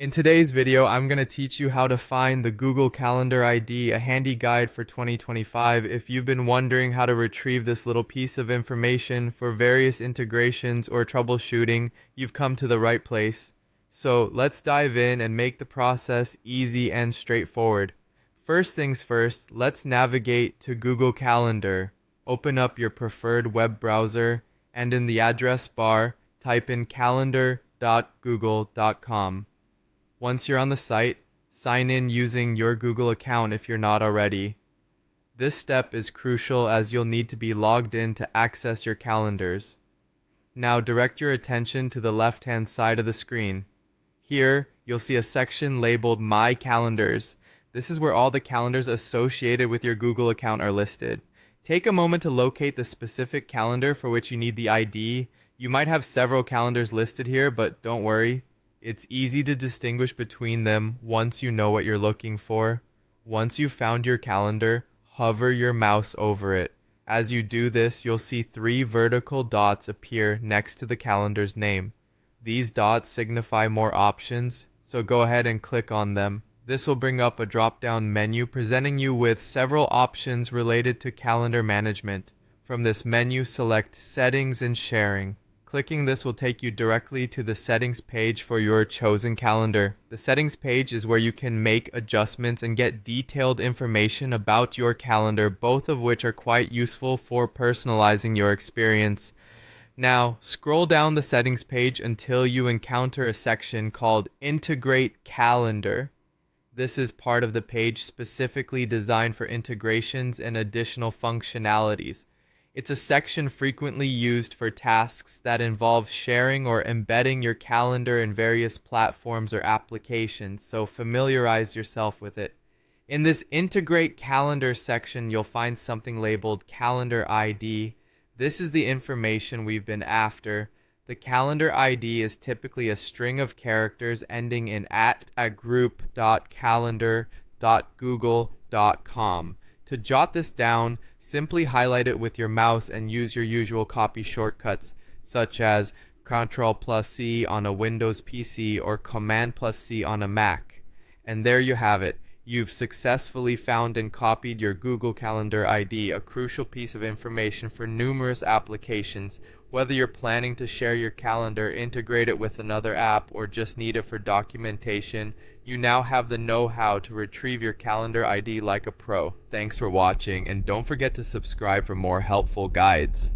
In today's video, I'm going to teach you how to find the Google Calendar ID, a handy guide for 2025. If you've been wondering how to retrieve this little piece of information for various integrations or troubleshooting, you've come to the right place. So let's dive in and make the process easy and straightforward. First things first, let's navigate to Google Calendar. Open up your preferred web browser and in the address bar, type in calendar.google.com. Once you're on the site, sign in using your Google account if you're not already. This step is crucial as you'll need to be logged in to access your calendars. Now direct your attention to the left-hand side of the screen. Here, you'll see a section labeled My Calendars. This is where all the calendars associated with your Google account are listed. Take a moment to locate the specific calendar for which you need the ID. You might have several calendars listed here, but don't worry. It's easy to distinguish between them once you know what you're looking for. Once you've found your calendar, hover your mouse over it. As you do this, you'll see 3 vertical dots appear next to the calendar's name. These dots signify more options, so go ahead and click on them. This will bring up a drop-down menu presenting you with several options related to calendar management. From this menu, select Settings and Sharing. Clicking this will take you directly to the settings page for your chosen calendar. The settings page is where you can make adjustments and get detailed information about your calendar, both of which are quite useful for personalizing your experience. Now, scroll down the settings page until you encounter a section called Integrate Calendar. This is part of the page specifically designed for integrations and additional functionalities. It's a section frequently used for tasks that involve sharing or embedding your calendar in various platforms or applications, so familiarize yourself with it. In this Integrate Calendar section, you'll find something labeled Calendar ID. This is the information we've been after. The calendar ID is typically a string of characters ending in @group.calendar.google.com. To jot this down, simply highlight it with your mouse and use your usual copy shortcuts, such as Ctrl+C on a Windows PC or Command+C on a Mac. And there you have it. You've successfully found and copied your Google Calendar ID, a crucial piece of information for numerous applications. Whether you're planning to share your calendar, integrate it with another app, or just need it for documentation, you now have the know-how to retrieve your calendar ID like a pro. Thanks for watching, and don't forget to subscribe for more helpful guides.